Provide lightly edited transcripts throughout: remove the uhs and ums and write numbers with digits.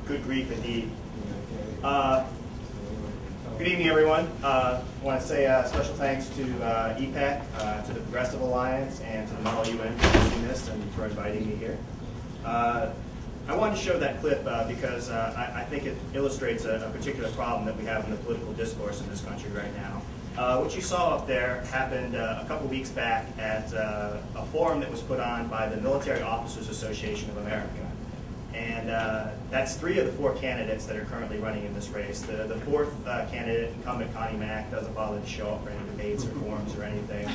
Good grief indeed. Good evening, everyone. I want to say special thanks to EPAC, to the Progressive Alliance, and to the Model UN for hosting this and for inviting me here. I wanted to show that clip because I think it illustrates a particular problem that we have in the political discourse in this country right now. What you saw up there happened a couple weeks back at a forum that was put on by the Military Officers Association of America. And that's 3 of the 4 candidates that are currently running in this race. The 4th candidate, incumbent Connie Mack, doesn't bother to show up for any debates or forums or anything.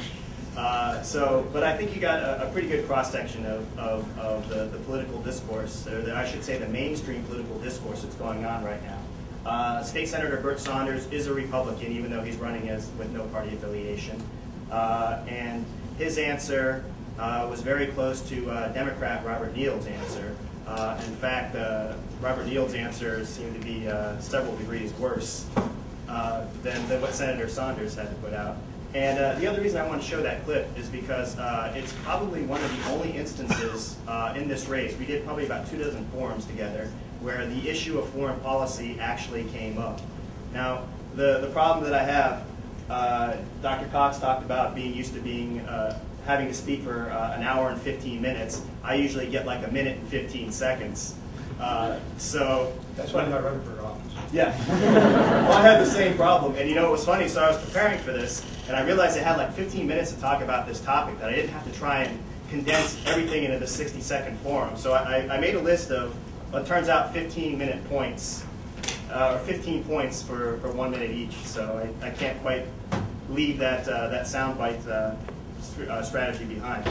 But I think you got a pretty good cross-section of the political discourse, or I should say the mainstream political discourse that's going on right now. State Senator Bert Saunders is a Republican, even though he's running with no party affiliation. And his answer was very close to Democrat Robert Neal's answer. In fact, Robert Neal's answer seemed to be several degrees worse than what Senator Saunders had to put out. And the other reason I want to show that clip is because it's probably one of the only instances in this race. We did probably about 24 forums together where the issue of foreign policy actually came up. Now, the problem that I have, Dr. Cox talked about being used to being having to speak for an hour and 15 minutes. I usually get like 1 minute and 15 seconds. So that's why I'm not running for office. Yeah. Well, I had the same problem. And you know, it was funny. So I was preparing for this, and I realized I had like 15 minutes to talk about this topic, that I didn't have to try and condense everything into the 60-second forum. So I made a list of what turns out 15-minute points, or 15 points for 1 minute each. So I can't quite leave that soundbite strategy behind.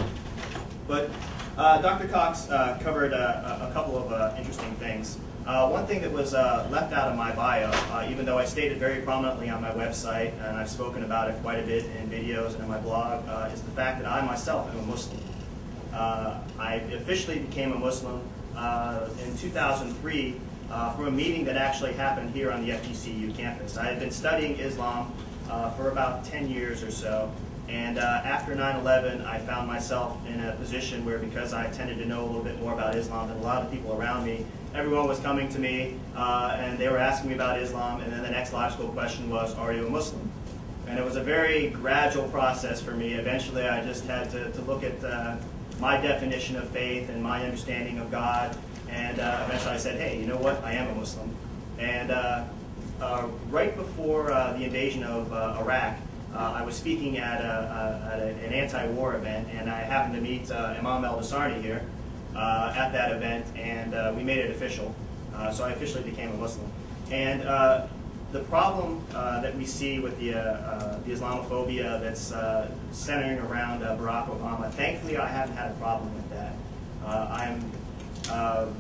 But Dr. Cox covered a couple of interesting things. One thing that was left out of my bio, even though I stated very prominently on my website, and I've spoken about it quite a bit in videos and in my blog, is the fact that I myself am a Muslim. I officially became a Muslim in 2003 from a meeting that actually happened here on the FGCU campus. I had been studying Islam for about 10 years or so. And after 9/11, I found myself in a position where, because I tended to know a little bit more about Islam than a lot of people around me, everyone was coming to me and they were asking me about Islam, and then the next logical question was, are you a Muslim? And it was a very gradual process for me. Eventually, I just had to look at my definition of faith and my understanding of God, and eventually I said, hey, you know what, I am a Muslim. And right before the invasion of Iraq, I was speaking at an anti-war event, and I happened to meet Imam al-Dasarni here at that event, and we made it official. So I officially became a Muslim. And the problem that we see with the Islamophobia that's centering around Barack Obama, thankfully I haven't had a problem with that. I'm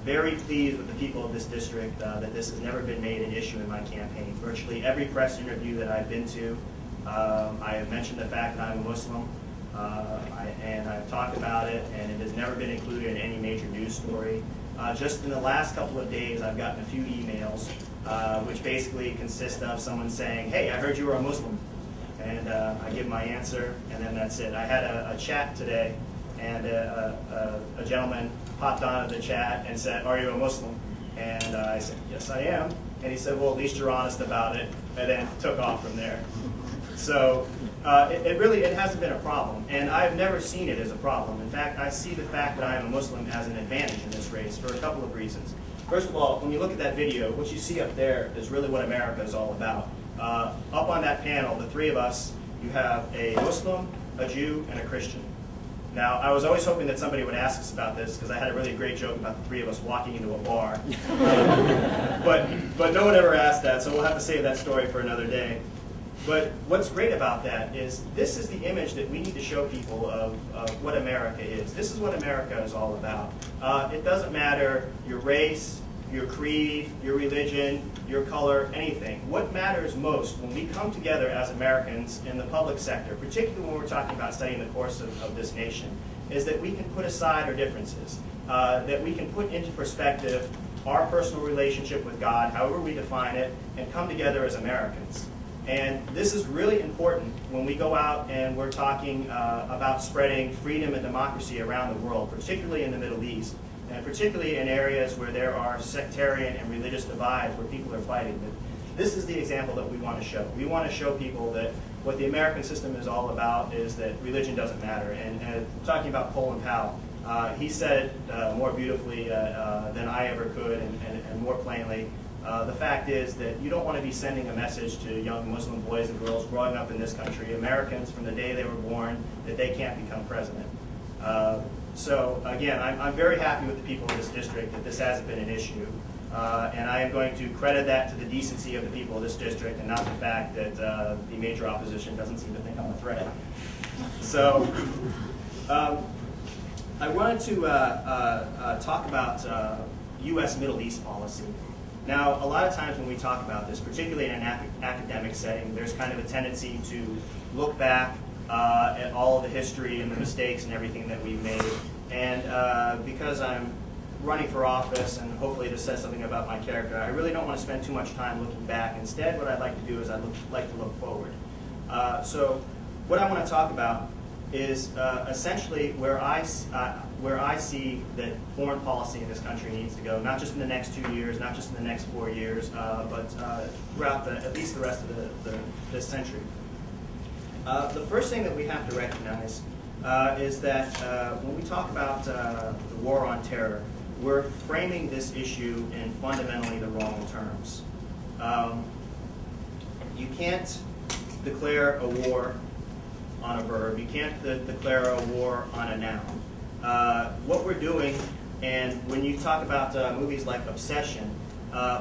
very pleased with the people of this district that this has never been made an issue in my campaign. Virtually every press interview that I've been to, I have mentioned the fact that I'm a Muslim, and I've talked about it, and it has never been included in any major news story. Just in the last couple of days, I've gotten a few emails, which basically consist of someone saying, hey, I heard you were a Muslim. And I give my answer, and then that's it. I had a chat today, and a gentleman popped onto the chat and said, are you a Muslim? And I said, yes, I am. And he said, well, at least you're honest about it, and then took off from there. So it hasn't been a problem, and I've never seen it as a problem. In fact, I see the fact that I am a Muslim as an advantage in this race for a couple of reasons. First of all, when you look at that video, what you see up there is really what America is all about. Up on that panel, the 3 of us, you have a Muslim, a Jew, and a Christian. Now, I was always hoping that somebody would ask us about this, because I had a really great joke about the 3 of us walking into a bar. But no one ever asked that, so we'll have to save that story for another day. But what's great about that is this is the image that we need to show people of what America is. This is what America is all about. It doesn't matter your race, your creed, your religion, your color, anything. What matters most when we come together as Americans in the public sector, particularly when we're talking about studying the course of this nation, is that we can put aside our differences, that we can put into perspective our personal relationship with God, however we define it, and come together as Americans. And this is really important when we go out and we're talking about spreading freedom and democracy around the world, particularly in the Middle East. and particularly in areas where there are sectarian and religious divides where people are fighting. This is the example that we want to show. We want to show people that what the American system is all about is that religion doesn't matter. And talking about Colin Powell, he said it more beautifully than I ever could and more plainly. The fact is that you don't want to be sending a message to young Muslim boys and girls growing up in this country, Americans from the day they were born, that they can't become president. So again, I'm very happy with the people of this district that this hasn't been an issue. And I am going to credit that to the decency of the people of this district and not the fact that the major opposition doesn't seem to think I'm a threat. So I wanted to talk about U.S. Middle East policy. Now, a lot of times when we talk about this, particularly in an academic setting, there's kind of a tendency to look back at all of the history and the mistakes and everything that we've made. And because I'm running for office and hopefully this says something about my character, I really don't want to spend too much time looking back. Instead, what I'd like to do is I'd like to look forward. So what I want to talk about is essentially where I see that foreign policy in this country needs to go, not just in the next 2 years, not just in the next 4 years, but throughout at least the rest of this century. The first thing that we have to recognize is that when we talk about the war on terror, we're framing this issue in fundamentally the wrong terms. You can't declare a war on a verb. You can't declare a war on a noun. What we're doing, and when you talk about movies like Obsession,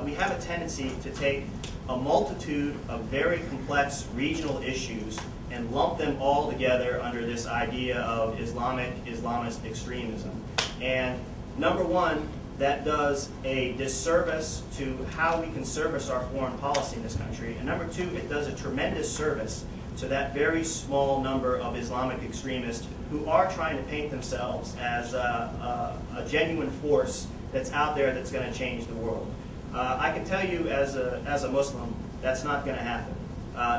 we have a tendency to take a multitude of very complex regional issues and lump them all together under this idea of Islamist extremism. And number one, that does a disservice to how we can service our foreign policy in this country. And number two, it does a tremendous service to that very small number of Islamic extremists who are trying to paint themselves as a genuine force that's out there that's going to change the world. I can tell you as a Muslim, that's not going to happen.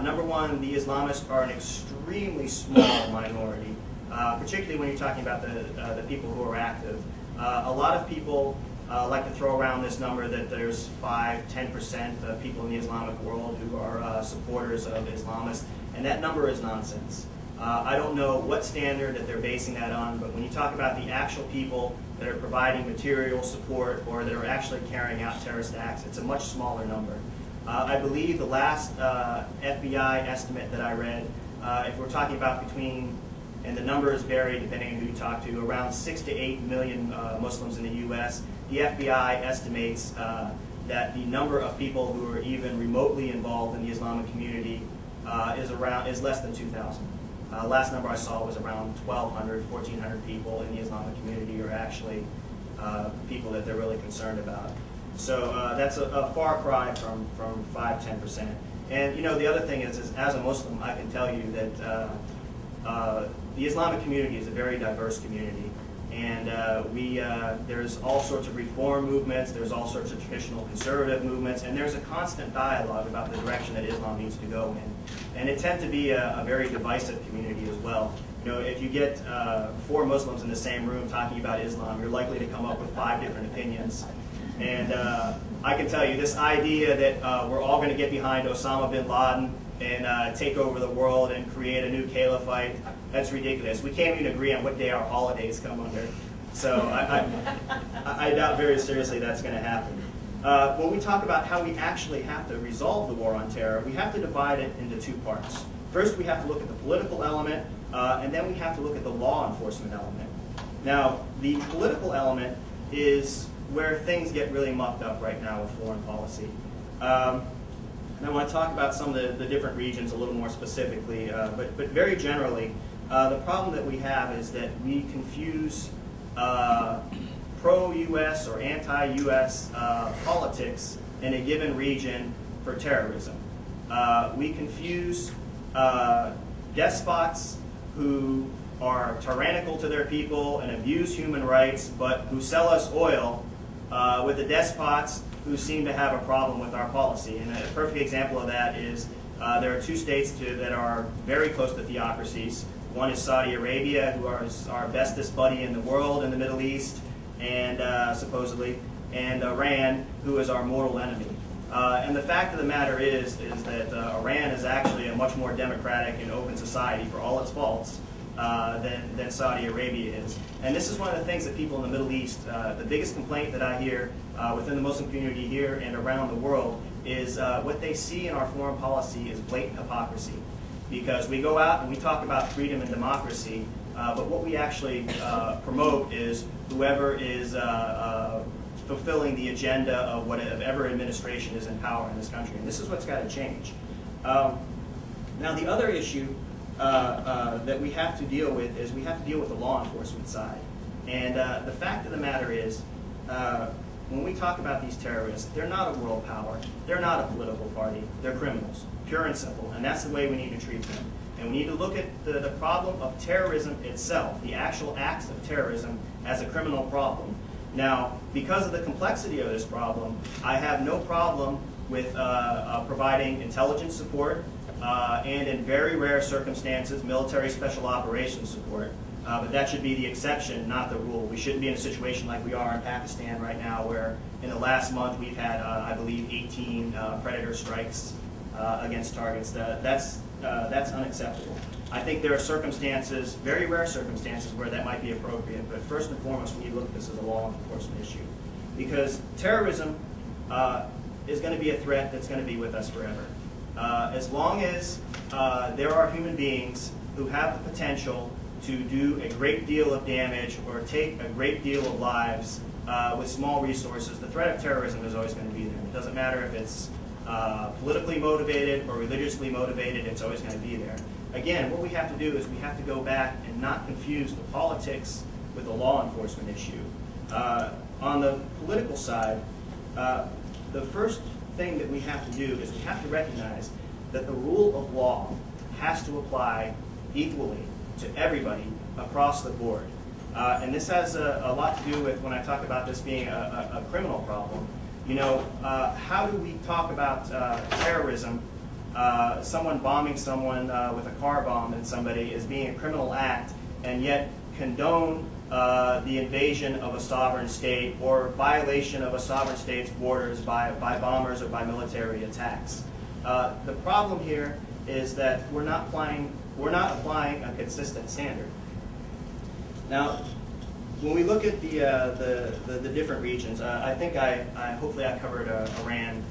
Number one, the Islamists are an extremely small minority, particularly when you're talking about the people who are active. A lot of people like to throw around this number that there's 5–10% of people in the Islamic world who are supporters of Islamists, and that number is nonsense. I don't know what standard that they're basing that on, but when you talk about the actual people that are providing material support or that are actually carrying out terrorist acts, it's a much smaller number. I believe the last FBI estimate that I read, if we're talking about between, and the numbers vary depending on who you talk to, around 6 to 8 million Muslims in the U.S., the FBI estimates that the number of people who are even remotely involved in the Islamic community is less than 2,000. Last number I saw was around 1,200, 1,400 people in the Islamic community are actually people that they're really concerned about. So that's a far cry from 5–10%. And you know, the other thing is as a Muslim, I can tell you that the Islamic community is a very diverse community. And there's all sorts of reform movements, there's all sorts of traditional conservative movements, and there's a constant dialogue about the direction that Islam needs to go in. And it tends to be a very divisive community as well. You know, if you get 4 Muslims in the same room talking about Islam, you're likely to come up with 5 different opinions. And I can tell you, this idea that we're all going to get behind Osama bin Laden and take over the world and create a new caliphate, that's ridiculous. We can't even agree on what day our holidays come under. So I doubt very seriously that's going to happen. When we talk about how we actually have to resolve the war on terror, we have to divide it into 2 parts. First, we have to look at the political element, and then we have to look at the law enforcement element. Now, the political element is where things get really mucked up right now with foreign policy. And I want to talk about some of the different regions a little more specifically, but very generally, the problem that we have is that we confuse pro-U.S. or anti-U.S. politics in a given region for terrorism. We confuse despots who are tyrannical to their people and abuse human rights, but who sell us oil with the despots who seem to have a problem with our policy. And a perfect example of that is there are 2 states that are very close to theocracies. One is Saudi Arabia, who is our bestest buddy in the world in the Middle East, and supposedly, and Iran, who is our mortal enemy. And the fact of the matter is that Iran is actually a much more democratic and open society, for all its faults, than Saudi Arabia is. And this is one of the things that people in the Middle East, the biggest complaint that I hear within the Muslim community here and around the world is what they see in our foreign policy is blatant hypocrisy. Because we go out and we talk about freedom and democracy, but what we actually promote is whoever is fulfilling the agenda of whatever administration is in power in this country. And this is what's got to change. Now, the other issue that we have to deal with is we have to deal with the law enforcement side. And the fact of the matter is, when we talk about these terrorists, they're not a world power. They're not a political party. They're criminals, pure and simple. And that's the way we need to treat them. And we need to look at the problem of terrorism itself, the actual acts of terrorism, as a criminal problem. Now, because of the complexity of this problem, I have no problem with providing intelligence support and, in very rare circumstances, military special operations support. But that should be the exception, not the rule. We shouldn't be in a situation like we are in Pakistan right now, where in the last month we've had, I believe, 18 Predator strikes against targets. That's unacceptable. I think there are circumstances, very rare circumstances, where that might be appropriate. But first and foremost, we need to look at this as a law enforcement issue. Because terrorism is going to be a threat that's going to be with us forever. As long as there are human beings who have the potential to do a great deal of damage or take a great deal of lives with small resources, the threat of terrorism is always going to be there. It doesn't matter if it's politically motivated or religiously motivated, it's always going to be there. Again, what we have to do is we have to go back and not confuse the politics with the law enforcement issue. On the political side, the first thing that we have to do is we have to recognize that the rule of law has to apply equally to everybody across the board. And this has a lot to do with when I talk about this being a criminal problem. You know, how do we talk about terrorism, someone bombing someone with a car bomb and somebody as being a criminal act, and yet condone the invasion of a sovereign state or violation of a sovereign state's borders by bombers or by military attacks? The problem here is that we're not applying a consistent standard. Now, when we look at the different regions, I think hopefully I covered Iran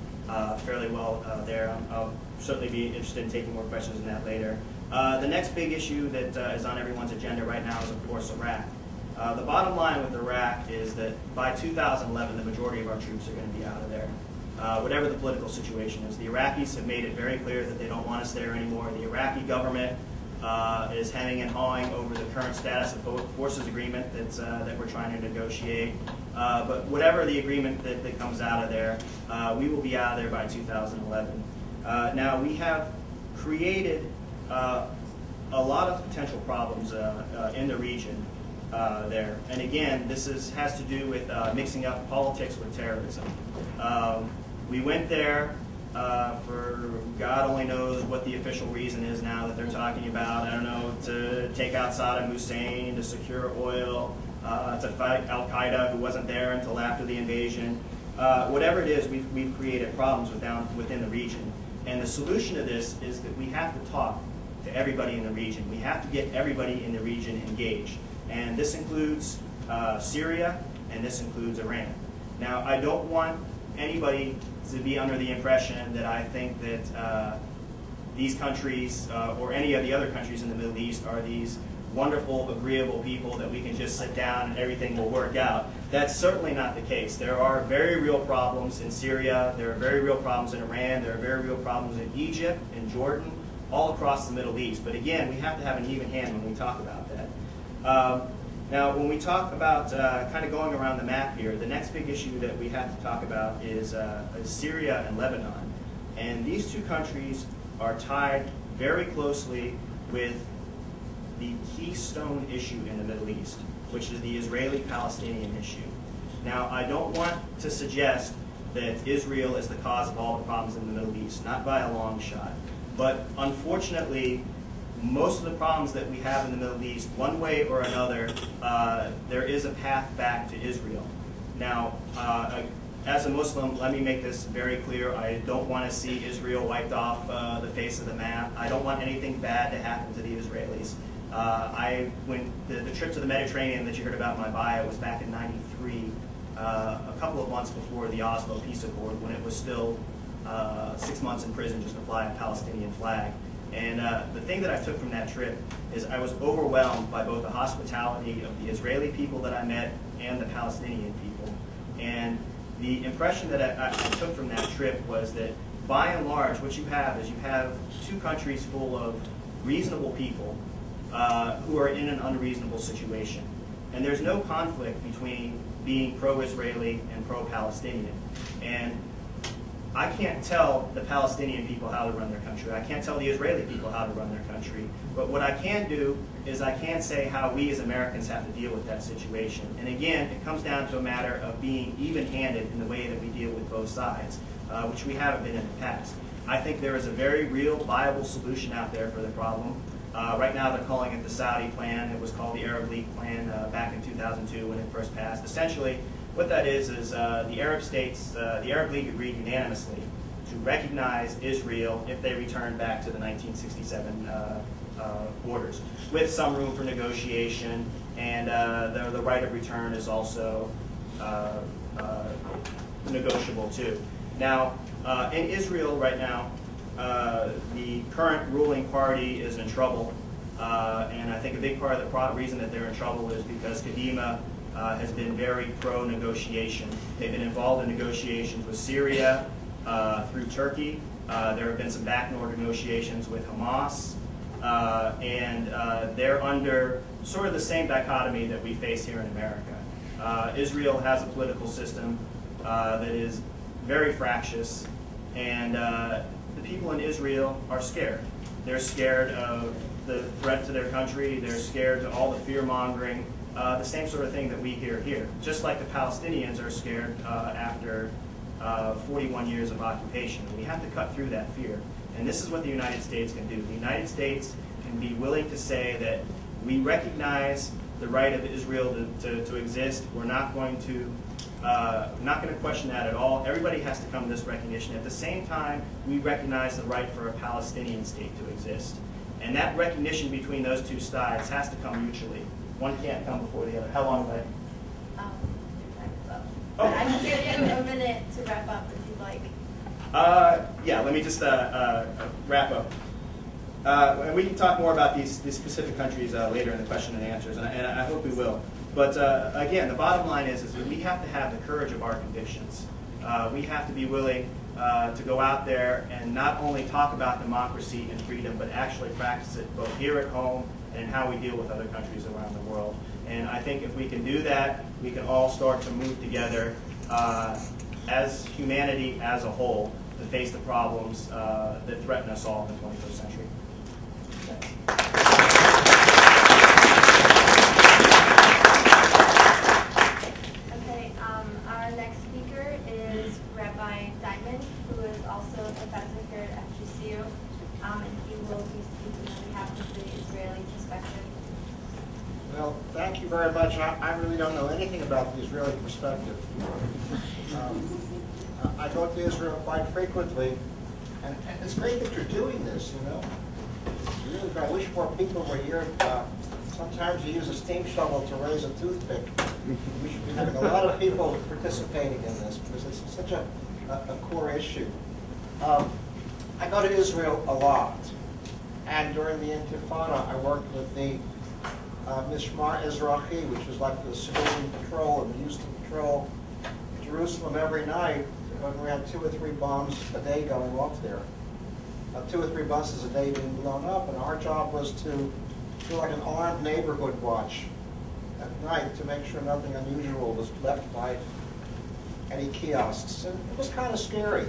fairly well there. I'll certainly be interested in taking more questions on that later. The next big issue that is on everyone's agenda right now is, of course, Iraq. The bottom line with Iraq is that by 2011, the majority of our troops are going to be out of there. Whatever the political situation is. The Iraqis have made it very clear that they don't want us there anymore. The Iraqi government is hemming and hawing over the current status of forces agreement that we're trying to negotiate. But whatever the agreement that comes out of there, we will be out of there by 2011. Now, we have created a lot of potential problems in the region there. And again, this has to do with mixing up politics with terrorism. We went there for God only knows what the official reason is now that they're talking about. I don't know, to take out Saddam Hussein, to secure oil, to fight Al-Qaeda, who wasn't there until after the invasion. Whatever it is, we've created problems within the region. And the solution to this is that we have to talk to everybody in the region. We have to get everybody in the region engaged. And this includes Syria, and this includes Iran. Now, I don't want anybody to be under the impression that I think that these countries or any of the other countries in the Middle East are these wonderful, agreeable people that we can just sit down and everything will work out. That's certainly not the case. There are very real problems in Syria. There are very real problems in Iran. There are very real problems in Egypt, in Jordan, all across the Middle East. But again, we have to have an even hand when we talk about that. Now, when we talk about kind of going around the map here, the next big issue that we have to talk about is Syria and Lebanon. And these two countries are tied very closely with the keystone issue in the Middle East, which is the Israeli-Palestinian issue. Now, I don't want to suggest that Israel is the cause of all the problems in the Middle East, not by a long shot. But unfortunately, most of the problems that we have in the Middle East, one way or another, there is a path back to Israel. Now, as a Muslim, let me make this very clear. I don't want to see Israel wiped off the face of the map. I don't want anything bad to happen to the Israelis. When the trip to the Mediterranean that you heard about in my bio was back in '93, a couple of months before the Oslo Peace Accord, when it was still 6 months in prison just to fly a Palestinian flag. And the thing that I took from that trip is I was overwhelmed by both the hospitality of the Israeli people that I met and the Palestinian people. And the impression that I took from that trip was that, by and large, what you have is you have two countries full of reasonable people who are in an unreasonable situation. And there's no conflict between being pro-Israeli and pro-Palestinian. And I can't tell the Palestinian people how to run their country. I can't tell the Israeli people how to run their country. But what I can do is I can say how we as Americans have to deal with that situation. And again, it comes down to a matter of being even-handed in the way that we deal with both sides, which we haven't been in the past. I think there is a very real, viable solution out there for the problem. Right now they're calling it the Saudi plan. It was called the Arab League plan back in 2002 when it first passed. Essentially, what that is the Arab states, the Arab League agreed unanimously to recognize Israel if they return back to the 1967 borders, with some room for negotiation, and the right of return is also negotiable too. Now, in Israel right now, the current ruling party is in trouble, and I think a big part of the reason that they're in trouble is because Kadima has been very pro-negotiation. They've been involved in negotiations with Syria through Turkey. There have been some backdoor negotiations with Hamas, and they're under sort of the same dichotomy that we face here in America. Israel has a political system that is very fractious, and the people in Israel are scared. They're scared of the threat to their country. They're scared to all the fear-mongering, the same sort of thing that we hear here. Just like the Palestinians are scared after 41 years of occupation. We have to cut through that fear. And this is what the United States can do. The United States can be willing to say that we recognize the right of Israel to exist. We're not going to question that at all. Everybody has to come to this recognition. At the same time, we recognize the right for a Palestinian state to exist. And that recognition between those two sides has to come mutually. One can't come before the other. How long have I? Your time is up. Oh. I can give you a minute to wrap up if you'd like. Yeah, let me just wrap up. And we can talk more about these specific countries later in the question and answers, and I hope we will. But again, the bottom line is that we have to have the courage of our convictions. We have to be willing to go out there and not only talk about democracy and freedom, but actually practice it both here at home and in how we deal with other countries around the world. And I think if we can do that, we can all start to move together as humanity as a whole to face the problems that threaten us all in the 21st century. Okay, our next speaker is Rabbi Diamond, who is also a professor here at FGCU, and he will be speaking on behalf of the Israeli perspective. Well, thank you very much. I really don't know anything about the Israeli perspective. I go to Israel quite frequently, and it's great that you're doing this, you know. Really, I wish more people were here. Sometimes you use a steam shovel to raise a toothpick. We should be having a lot of people participating in this because it's such a core issue. I go to Israel a lot, and during the Intifada, I worked with the Mishmar Ezrahi, which was like the civilian patrol, and we used to patrol Jerusalem every night when we had 2 or 3 bombs a day going off there. 2 or 3 buses a day being blown up, and our job was to do like an armed neighborhood watch at night to make sure nothing unusual was left by any kiosks. And it was kind of scary.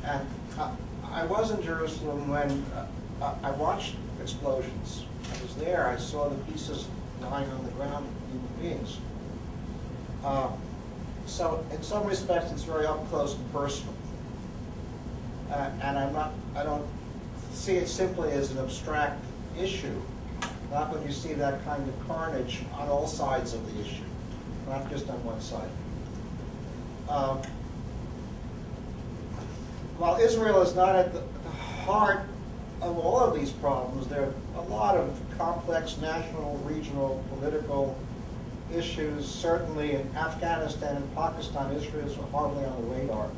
And I was in Jerusalem when I watched explosions. I was there. I saw the pieces lying on the ground of human beings. So in some respects, it's very up close and personal. And I don't see it simply as an abstract issue, not when you see that kind of carnage on all sides of the issue, not just on one side. While Israel is not at the heart of all of these problems, there are a lot of complex national, regional, political issues. Certainly in Afghanistan and Pakistan, Israel is hardly on the radar.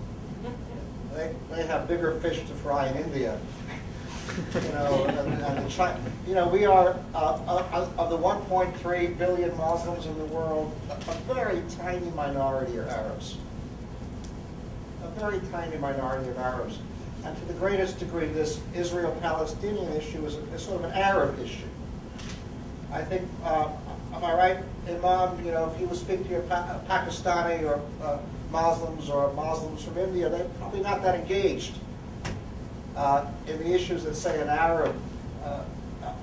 They have bigger fish to fry in India. We are, of the 1.3 billion Muslims in the world, a very tiny minority are Arabs. A very tiny minority of Arabs. And to the greatest degree, this Israel-Palestinian issue is sort of an Arab issue. I think, am I right, Imam, if you would speak to your Pakistani or Muslims or Muslims from India, they're probably not that engaged in the issues that, say, an Arab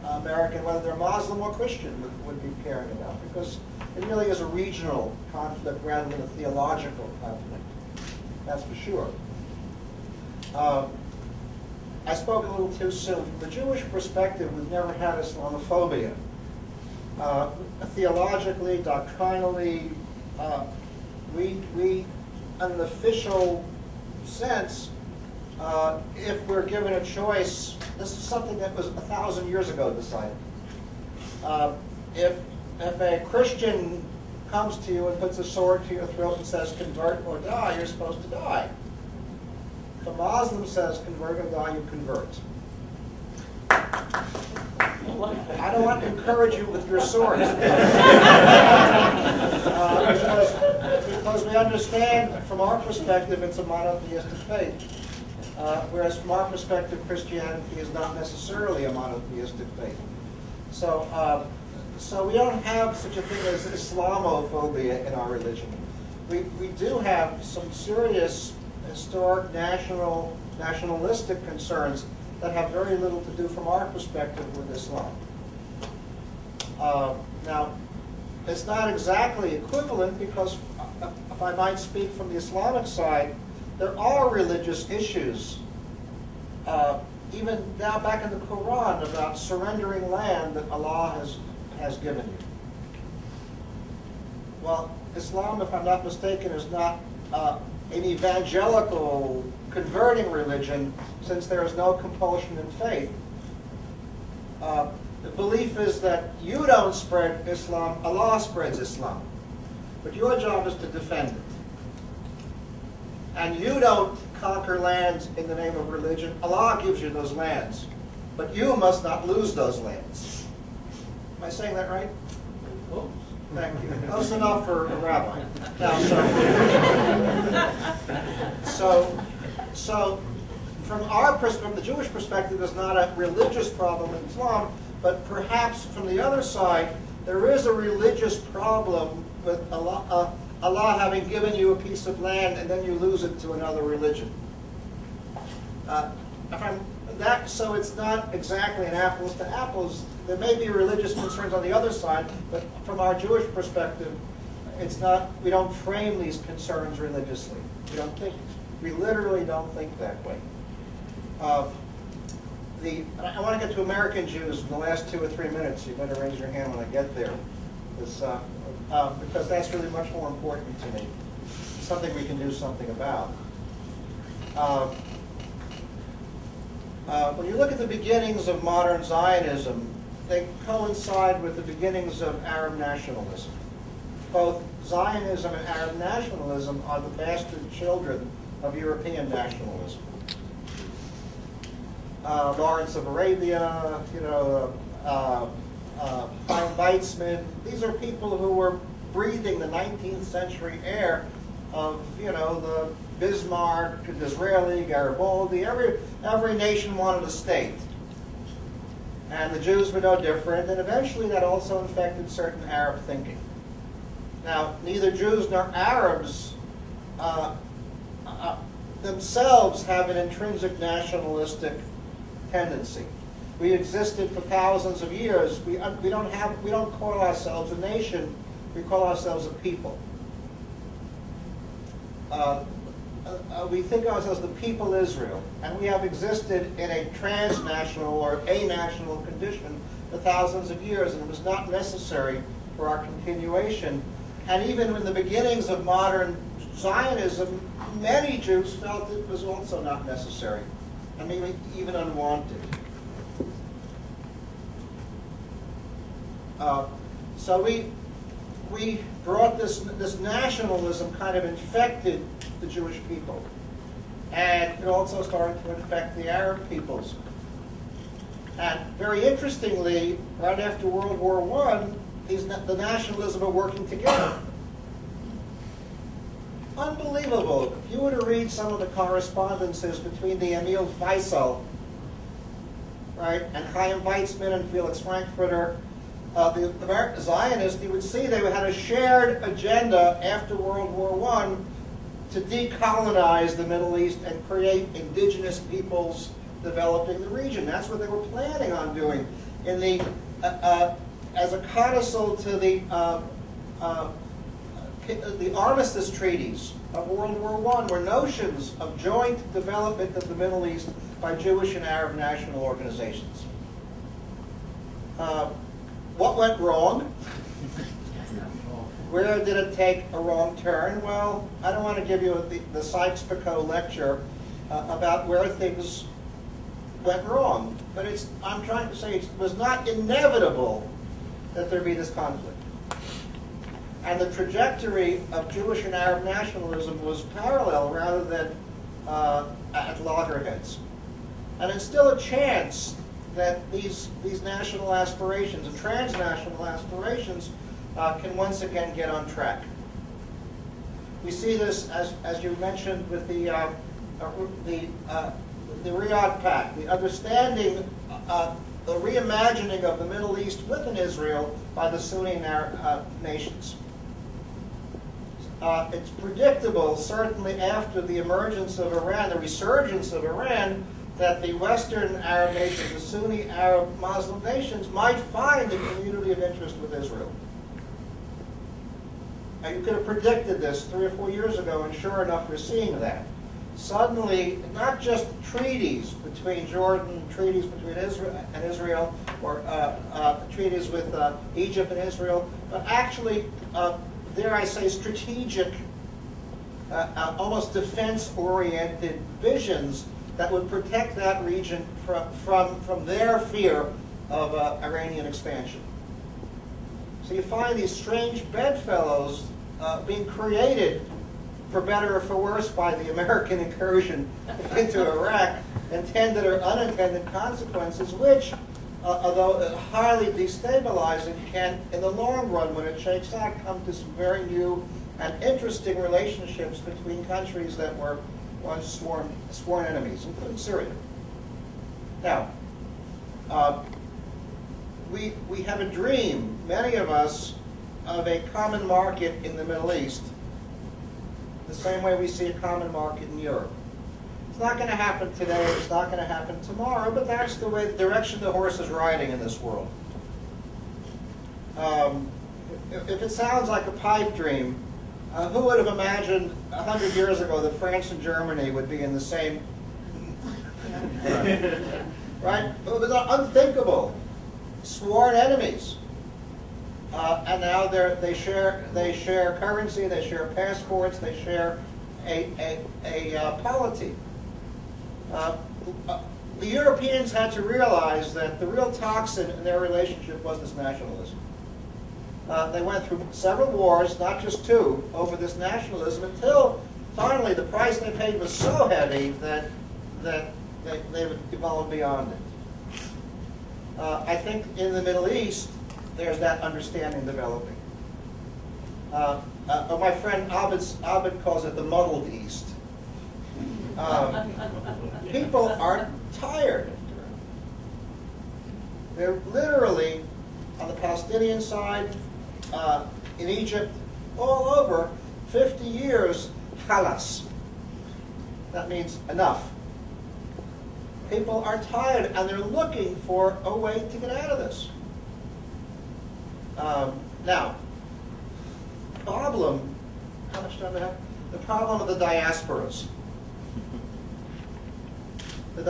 American, whether they're Muslim or Christian, would be caring about, because it really is a regional conflict rather than a theological conflict. That's for sure. I spoke a little too soon. From the Jewish perspective, we've never had Islamophobia. Theologically, doctrinally, we, in an official sense, if we're given a choice, this is something that was 1,000 years ago decided. If a Christian comes to you and puts a sword to your throat and says, convert or die, you're supposed to die. If a Muslim says, convert or die, you convert. I don't want to encourage you with your swords. Because we understand, from our perspective, it's a monotheistic faith. Whereas from our perspective, Christianity is not necessarily a monotheistic faith. So we don't have such a thing as Islamophobia in our religion. We do have some serious historic, nationalistic concerns that have very little to do from our perspective with Islam. Now, it's not exactly equivalent because, if I might speak from the Islamic side, there are religious issues, even now back in the Quran, about surrendering land that Allah has given you. Well, Islam, if I'm not mistaken, is not an evangelical converting religion, since there is no compulsion in faith. The belief is that you don't spread Islam, Allah spreads Islam. But your job is to defend it. And you don't conquer lands in the name of religion. Allah gives you those lands. But you must not lose those lands. Am I saying that right? Oh, thank you. Close enough for a rabbi. Now, so from our perspective, the Jewish perspective, is not a religious problem in Islam, but perhaps from the other side, there is a religious problem with Allah having given you a piece of land and then you lose it to another religion. So it's not exactly an apples to apples. There may be religious concerns on the other side, but from our Jewish perspective, it's not. We don't frame these concerns religiously. We literally don't think that way. I want to get to American Jews in the last 2 or 3 minutes. You better raise your hand when I get there, because that's really much more important to me. It's something we can do something about. When you look at the beginnings of modern Zionism, they coincide with the beginnings of Arab nationalism. Both Zionism and Arab nationalism are the bastard children of European nationalism. Lawrence of Arabia, Chaim Weizmann, these are people who were breathing the 19th century air of, the Bismarck, Disraeli, Garibaldi. Every nation wanted a state. And the Jews were no different, and eventually that also infected certain Arab thinking. Now, neither Jews nor Arabs themselves have an intrinsic nationalistic tendency. We existed for thousands of years. We don't call ourselves a nation. We call ourselves a people. we think of ourselves as the people Israel, and we have existed in a transnational or a-national condition for thousands of years, and it was not necessary for our continuation. And even in the beginnings of modern Zionism, many Jews felt it was also not necessary, and maybe even unwanted. So we brought this nationalism kind of infected the Jewish people, and it also started to infect the Arab peoples. And very interestingly, right after World War I, the nationalism are working together. Unbelievable. If you were to read some of the correspondences between the Emil Faisal, right, and Chaim Weizmann and Felix Frankfurter, the American Zionists, you would see they had a shared agenda after World War I to decolonize the Middle East and create indigenous peoples developing the region. That's what they were planning on doing. In the as a codicil to the armistice treaties of World War I were notions of joint development of the Middle East by Jewish and Arab national organizations. What went wrong? Where did it take a wrong turn? Well, I don't want to give you the Sykes-Picot lecture about where things went wrong, but I'm trying to say it was not inevitable that there be this conflict. And the trajectory of Jewish and Arab nationalism was parallel rather than at loggerheads. And it's still a chance that these national aspirations and transnational aspirations can once again get on track. We see this, as you mentioned, with the Riyadh Pact, the understanding, the reimagining of the Middle East within Israel by the Sunni nations. It's predictable, certainly after the emergence of Iran, the resurgence of Iran, that the Western Arab nations, the Sunni Arab Muslim nations, might find a community of interest with Israel. And you could have predicted this 3 or 4 years ago, and sure enough, we're seeing that. Suddenly, not just treaties between Jordan, treaties between Israel, or treaties with Egypt and Israel, but actually, dare I say, strategic, almost defense-oriented visions that would protect that region from their fear of Iranian expansion. So you find these strange bedfellows being created, for better or for worse, by the American incursion into Iraq, intended or unintended consequences, which, although highly destabilizing, can, in the long run, when it shakes out, come to some very new and interesting relationships between countries that were once sworn enemies, including Syria. Now, we have a dream, many of us, of a common market in the Middle East, the same way we see a common market in Europe. It's not going to happen today, it's not going to happen tomorrow, but that's the direction the horse is riding in this world. If it sounds like a pipe dream, who would have imagined 100 years ago that France and Germany would be in the same... right? It was unthinkable. Sworn enemies. And now they share currency, they share passports, they share a polity. The Europeans had to realize that the real toxin in their relationship was this nationalism. They went through several wars, not just 2, over this nationalism, until finally the price they paid was so heavy that they would evolve beyond it. I think in the Middle East, there's that understanding developing. My friend Abed calls it the muddled East. People are tired. They're literally, on the Palestinian side, in Egypt, all over, 50 years, khalas. That means enough. People are tired, and they're looking for a way to get out of this. Now, problem, how much time do I have? The problem of the diasporas. The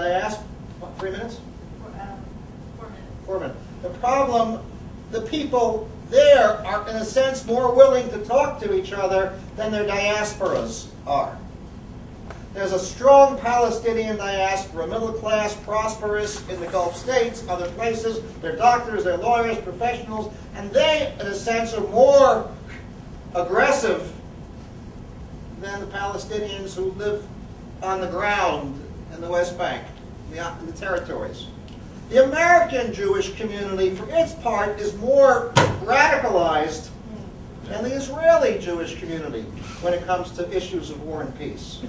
what, 3 minutes? 4 minutes. 4 minutes. The problem, the people there are, in a sense, more willing to talk to each other than their diasporas are. There's a strong Palestinian diaspora, middle class, prosperous in the Gulf states, other places. They're doctors, they're lawyers, professionals, and they, in a sense, are more aggressive than the Palestinians who live on the ground in the West Bank, in the territories. The American Jewish community, for its part, is more radicalized than the Israeli Jewish community when it comes to issues of war and peace.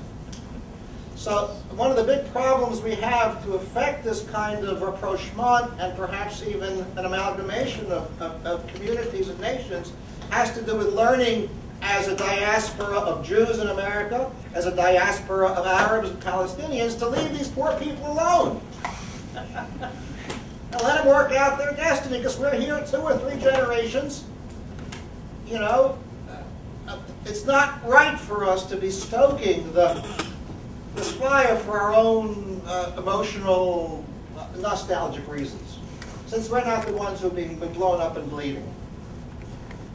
So one of the big problems we have to affect this kind of rapprochement and perhaps even an amalgamation of communities and nations has to do with learning as a diaspora of Jews in America, as a diaspora of Arabs and Palestinians, to leave these poor people alone. And let them work out their destiny, because we're here 2 or 3 generations. You know, it's not right for us to be stoking this fire for our own emotional, nostalgic reasons, since we're not the ones who've been blown up and bleeding.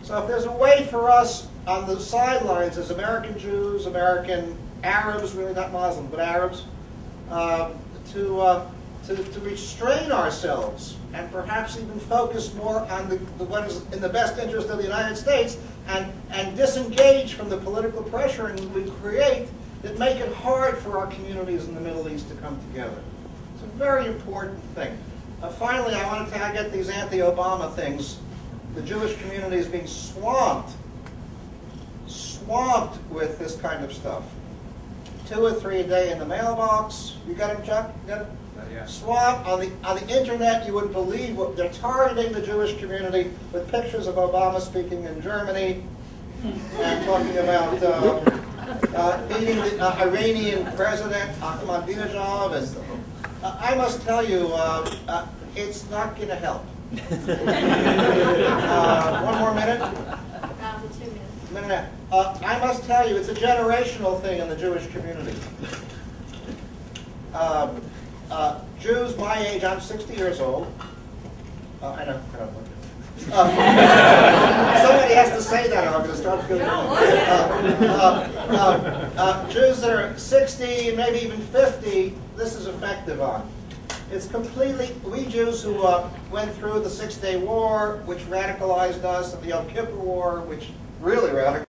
So if there's a way for us on the sidelines as American Jews, American Arabs, really not Muslims, but Arabs, to restrain ourselves and perhaps even focus more on what is in the best interest of the United States and disengage from the political pressure we create that make it hard for our communities in the Middle East to come together. It's a very important thing. Finally, I want to get these anti-Obama things. The Jewish community is being swamped with this kind of stuff. 2 or 3 a day in the mailbox. You got them, Chuck? You got them? Yeah. Swamp on the internet. You wouldn't believe what they're targeting the Jewish community with pictures of Obama speaking in Germany and talking about meeting the Iranian president Ahmadinejad. And I must tell you, it's not going to help. 1 more minute. 2 minutes. Minute and a half. I must tell you, it's a generational thing in the Jewish community. Jews my age, I'm 60 years old. I know. Somebody has to say that or I'm going to start feeling Jews that are 60, maybe even 50, this is effective on. It's completely, we Jews who went through the 6-Day War, which radicalized us, and the Yom Kippur War, which really radicalized